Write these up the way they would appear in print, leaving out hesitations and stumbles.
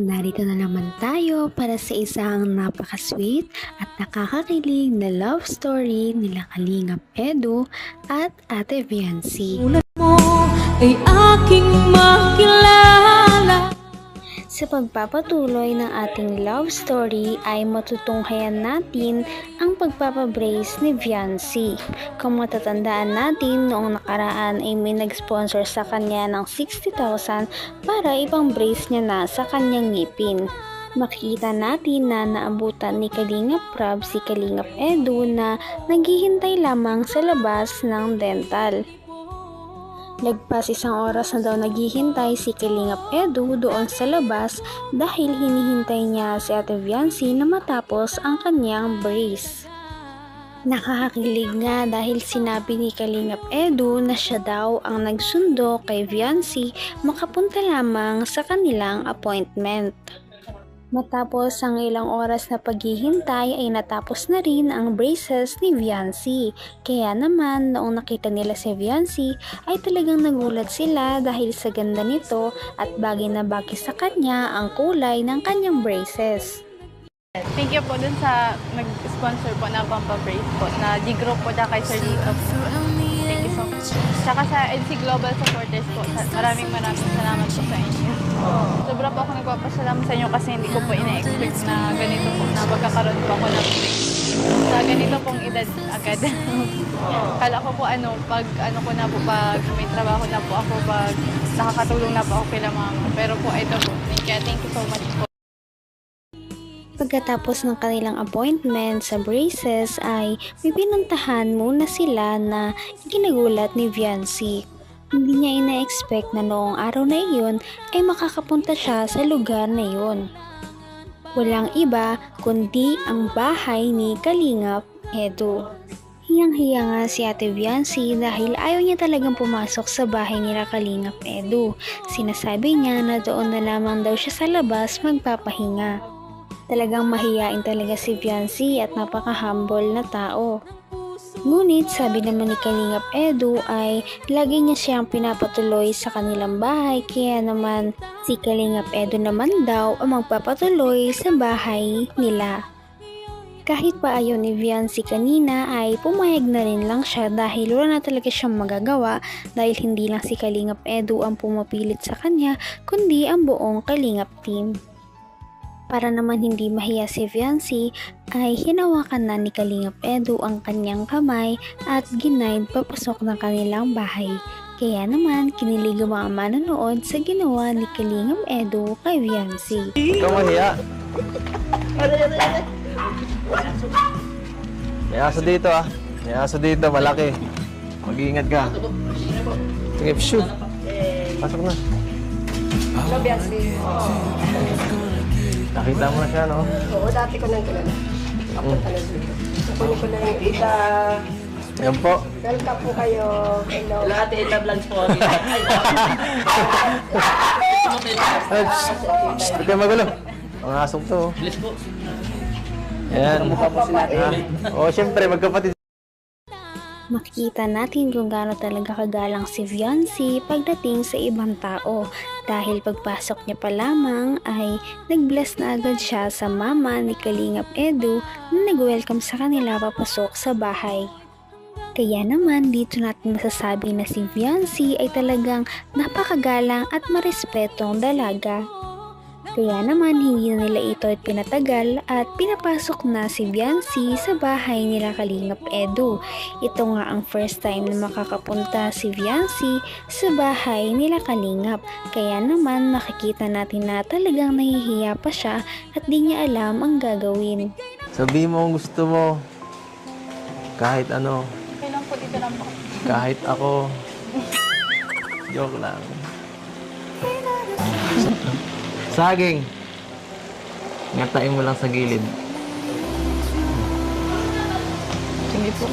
Narito na naman tayo para sa isang napaka-sweet at nakakakilig na love story nila Kalingap Edu at Ate Viancy. Ulat mo ay aking makilala. Sa pagpapatuloy ng ating love story ay matutunghayan natin ang pagpapabrace ni Viancy. Kung matatandaan natin, noong nakaraan ay may nag-sponsor sa kanya ng 60,000 para ibang brace niya na sa kanyang ngipin. Makikita natin na naabutan ni Kalingap Prab si Kalingap Edu na naghihintay lamang sa labas ng dental. Lagpas isang oras na daw naghihintay si Kalingap Edu doon sa labas dahil hinihintay niya si Ate Viancy na matapos ang kanyang brace. Nakakakilig nga dahil sinabi ni Kalingap Edu na siya daw ang nagsundo kay Viancy makapunta lamang sa kanilang appointment. Matapos ang ilang oras na paghihintay ay natapos na rin ang braces ni Viancy. Kaya naman noong nakita nila si Viancy ay talagang nagulat sila dahil sa ganda nito at bagay na bagay sa kanya ang kulay ng kanyang braces. Thank you po dun sa nag-sponsor po na pampabrace po na G-Group po na kay Sir Lito po. Thank you so much. Tsaka sa NC Global Supporters po, maraming salamat po sa inyo. Sobra po ako nagpapasalamat sa inyo kasi hindi ko po ina-expect na ganito po na magkakaroon po ako ng brace. Sa ganito pong edad agad. Kala ko po pag pag may trabaho na po ako, pag nakakatulong na po ako kila mama. Pero po ito po, thank you so much po. Pagkatapos ng kanilang appointment sa braces ay may pinuntahan muna sila na ginagulat ni Viancy. Hindi niya ina-expect na noong araw na iyon ay makakapunta siya sa lugar na iyon. Walang iba kundi ang bahay ni Kalingap Edu. Hiyang-hiya nga si Ate Viancy dahil ayaw niya talagang pumasok sa bahay nila Kalingap Edu. Sinasabi niya na doon na lamang daw siya sa labas magpapahinga. Talagang mahiyain talaga si Viancy at napaka-humble na tao. Ngunit sabi naman ni Kalingap Edu ay lagi niya siyang pinapatuloy sa kanilang bahay kaya naman si Kalingap Edu naman daw ang magpapatuloy sa bahay nila. Kahit pa ayaw ni Viancy kanina ay pumayag na rin lang siya dahil wala na talaga siyang magagawa dahil hindi lang si Kalingap Edu ang pumapilit sa kanya kundi ang buong Kalingap team. Para naman hindi mahiya si Viancy ay hinawakan na ni Kalingap Edu ang kanyang kamay at ginaid papasok ng kanilang bahay. Kaya naman kinilig ang mga manonood sa ginawa ni Kalingap Edu kay Viancy. Ikaw mahiya. May aso dito May aso dito, malaki. Mag-iingat ka. Sige, shoot. Pasok na. Hello, Biancy. Nakita mo na siya, no? Oo, dati ko nang kilala. Ako talaga dito. Nakunin ko na yung Ita. Yan po. Welcome po kayo. Hello. Lahat Ita Vlogs po. Huwag kayo magulo. Mga asong to. Bilis po. Yan. Siyempre, magkapatid. Makikita natin kung gaano talaga kagalang si Viancy pagdating sa ibang tao dahil pagpasok niya pa lamang ay nag-bless na agad siya sa mama ni Kalingap Edu na nag-welcome sa kanila papasok sa bahay. Kaya naman dito natin masasabi na si Viancy ay talagang napakagalang at marespetong dalaga. Kaya naman hindi na nila ito pinatagal at pinapasok na si Viancy sa bahay nila Kalingap Edu. Ito nga ang first time na makakapunta si Viancy sa bahay nila Kalingap. Kaya naman makikita natin na talagang nahihiya pa siya at di niya alam ang gagawin. Sabihin mo kung gusto mo. Kahit ano. Okay lang po, dito lang po. Kahit ako. Joke lang. Saging. Ngatain mo lang sa gilid. Sige po.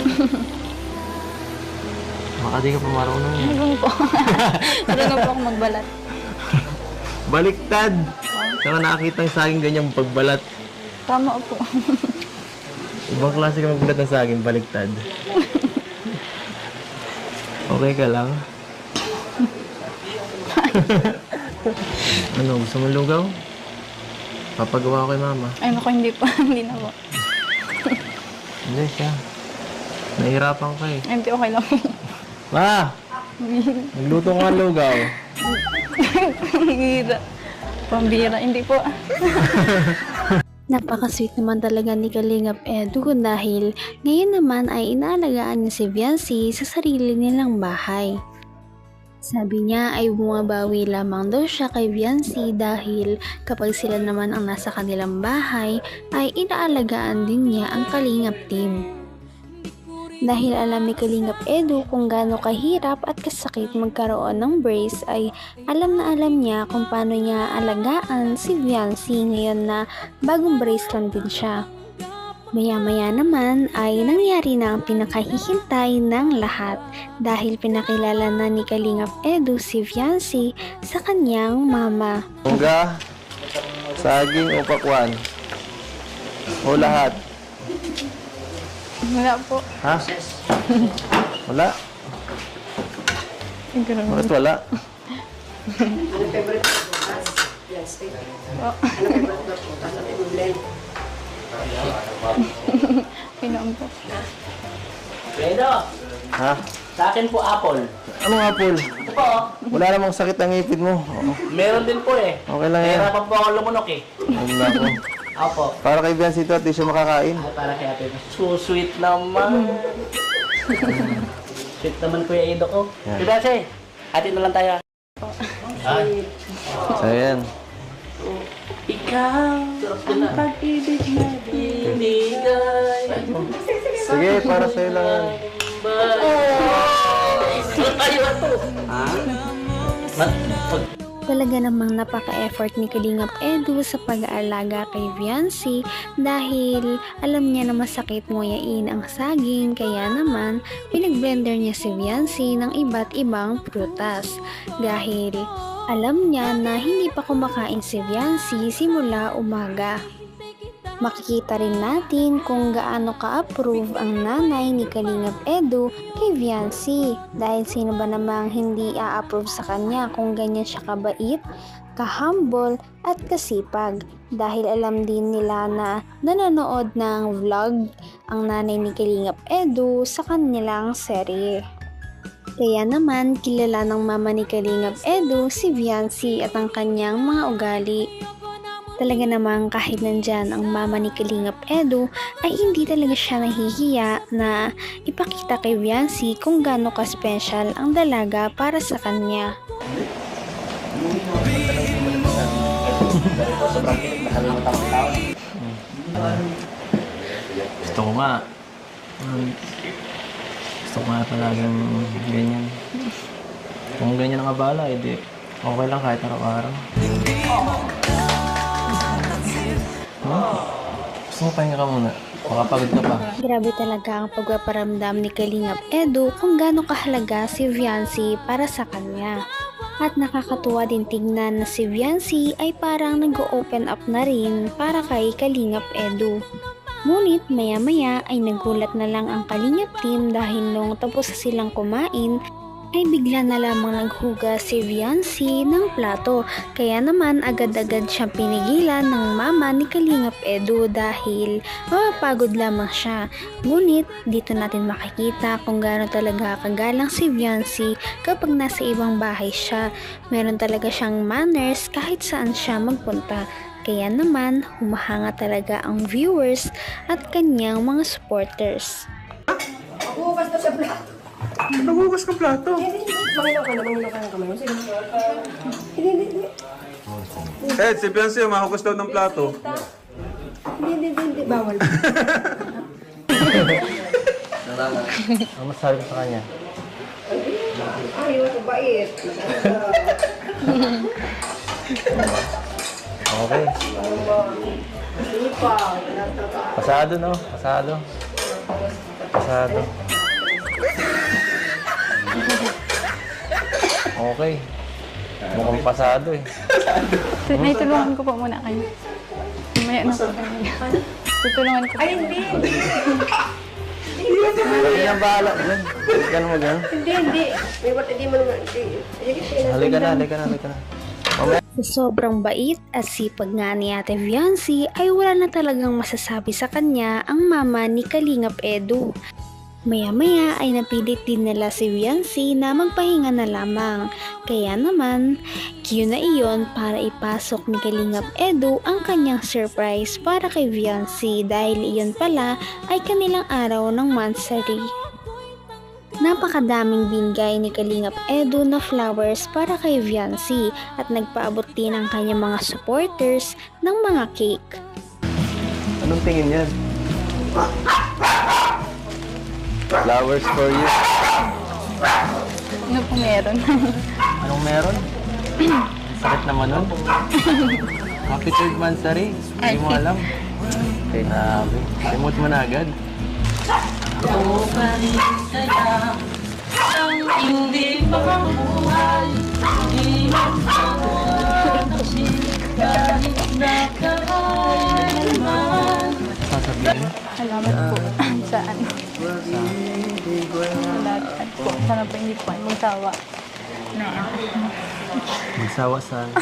Baka di ka pa marunong yan. Marunong po. Marunong po ako magbalat. Baliktad! Saka nakakita yung saging ganyang pagbalat. Tama po. Ibang klase ka magbalat ng saging, baliktad. Okay ka lang? Ano, gusto mo lugaw? Papagawa ko kay mama. Ay, naku, hindi po. Hindi na po. Hindi siya. Nahihirapan ka eh. Ay, hindi, okay lang. Ma! Nagluto nga ng lugaw. Pambira. Pambira, hindi po. Napaka-sweet naman talaga ni Kalingap Edu dahil ngayon naman ay inaalagaan niya si Viancy sa sarili nilang bahay. Sabi niya ay bumabawi lamang daw siya kay Viancy dahil kapag sila naman ang nasa kanilang bahay ay inaalagaan din niya ang Kalingap team. Dahil alam ni Kalingap Edu kung gaano kahirap at kasakit magkaroon ng brace ay alam na alam niya kung paano niya alagaan si Viancy ngayon na bagong brace lang din siya. Maya-maya naman ay nangyari na ang pinakahihintay ng lahat dahil pinakilala na ni Kalingap Edu si Viancy sa kanyang mama. Mungga, saging o pakwan? O lahat? Wala po. Ha? Wala? Bakit wala? Ano favorite mo bukas? Yan, steak. Ano favorite mo bukas? Ano yung blend? Pinoon po. Fredo, Ha? sa akin po apple. Anong apple? Ito po, Wala namang sakit ang ngipin mo. Oo. meron din po eh. Okay lang yan. Nahirapan po ako lumunok eh. Wala ko. Opo. Para kay Viancy ito at di siya makakain. Ay, para kay ate. So sweet naman. Sweet naman Kuya Ido ko. Yan. Diba siya? Hati na lang tayo. Ay, So yan. ikaw ang pag-ibig na binigay. Sige, para sa'yo lang yan. Tayo ito. Ha? Talaga namang napaka-effort ni Kalingap Edu sa pag-aalaga kay Viancy dahil alam niya na masakit nguyain ang saging kaya naman pinag-blender niya si Viancy ng iba't ibang prutas dahil alam niya na hindi pa kumakain si Viancy simula umaga. Makikita rin natin kung gaano ka-approve ang nanay ni Kalingap Edu kay Viancy dahil sino ba namang hindi a-approve sa kanya kung ganyan siya kabait, kahumble at kasipag dahil alam din nila na nanonood ng vlog ang nanay ni Kalingap Edu sa kanilang serye. Kaya naman kilala ng mama ni Kalingap Edu si Viancy at ang kanyang mga ugali. Talaga namang kahit nandyan ang mama ni Kalingap Edu ay hindi talaga siya nahihiya na ipakita kay Viancy kung gaano ka-special ang dalaga para sa kanya. Gusto ko nga. Gusto ko nga palaging ganyan. Kung ganyan ang abala, edi okay lang kahit araw-araw. Gusto mo pahinga ka muna. Makapagod ka pa. Grabe talaga ang pagpaparamdam ni Kalingap Edu kung gaano kahalaga si Viancy para sa kanya. At nakakatuwa din tingnan na si Viancy ay parang nag-open up na rin para kay Kalingap Edu. Ngunit maya-maya ay nagulat na lang ang Kalingap team dahil nung tapos na silang kumain ay bigla na lamang naghuga si Viancy ng plato. Kaya naman agad-agad siyang pinigilan ng mama ni Kalingap Edu dahil mapapagod lamang siya. Ngunit dito natin makikita kung gaano talaga kagalang si Viancy kapag nasa ibang bahay siya. Meron talaga siyang manners kahit saan siya magpunta. Kaya naman humahanga talaga ang viewers at kanyang mga supporters. Bukas na sa plato. Nagugas ka plato. Mangilaw ka na kamay. Sige. Hindi. Ed, si Beyonce, mahugas daw ng plato. Hindi. Bawal. Ang masasabi ko sa kanya? Ayaw, bait. Okay. Pasado, no? Pasado. Okay. Mukhang pasado eh. Naitulungan ko po muna kayo. Mamaya na po kayo. Tutulungan ko. Ay, hindi. Sabi niya bahala. Halika na mo ganun. Hindi. May ba't hindi mo naman. Halika na. Mamaya. Sa sobrang bait at sipag nga ni Ate Viancy ay wala na talagang masasabi sa kanya ang mama ni Kalingap Edu. Maya-maya ay napilit din nila si Viancy na magpahinga na lamang. Kaya naman, cue na iyon para ipasok ni Kalingap Edu ang kanyang surprise para kay Viancy dahil iyon pala ay kanilang araw ng monthsary. Napakadaming binigay ni Kalingap Edu na flowers para kay Viancy at nagpaabot din ang kanyang mga supporters ng mga cake. Anong tingin yan? Flowers for you. Ano po meron? Anong meron? Sakit naman nun. Happy 3rd monthsary. Hindi mo alam. Grabe. Remote mo na agad. Sasabihin? Salamat po sa ano. Salamat po. Sana po hindi po kayo magsawa. Magsawa saan?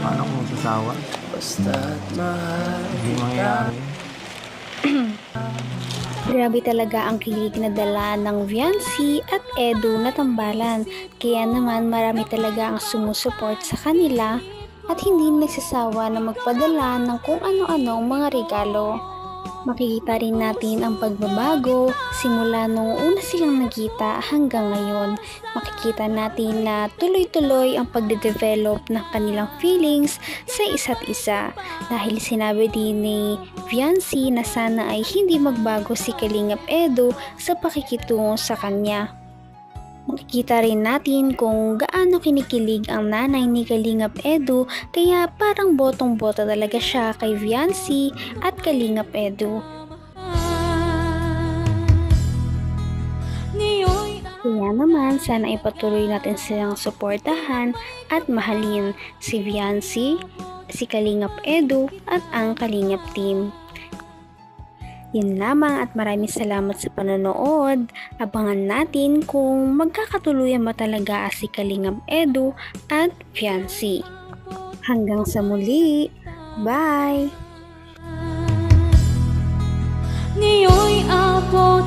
Paano kung magsasawa? Hindi mangyayari. Grabe talaga ang kilig na dala ng Viancy at Edu na tambalan. Kaya naman marami talaga ang sumusuport sa kanila at hindi nagsasawa na magpadala ng kung ano-anong mga regalo. Makikita rin natin ang pagbabago simula nung una silang nagkita hanggang ngayon. Makikita natin na tuloy-tuloy ang pagde-develop ng kanilang feelings sa isa't isa. Dahil sinabi din ni Viancy na sana ay hindi magbago si Kalingap Edu sa pakikitungo sa kanya. Makikita rin natin kung gaano kinikilig ang nanay ni Kalingap Edu kaya parang botong-boto talaga siya kay Viancy at Kalingap Edu. Kaya naman sana ipatuloy natin silang suportahan at mahalin si Viancy, si Kalingap Edu at ang Kalingap team. Yun lamang at maraming salamat sa panonood. Abangan natin kung magkakatuluyan ba talaga si Kalingap Edu at Viancy. Hanggang sa muli. Bye! Niyo'y abot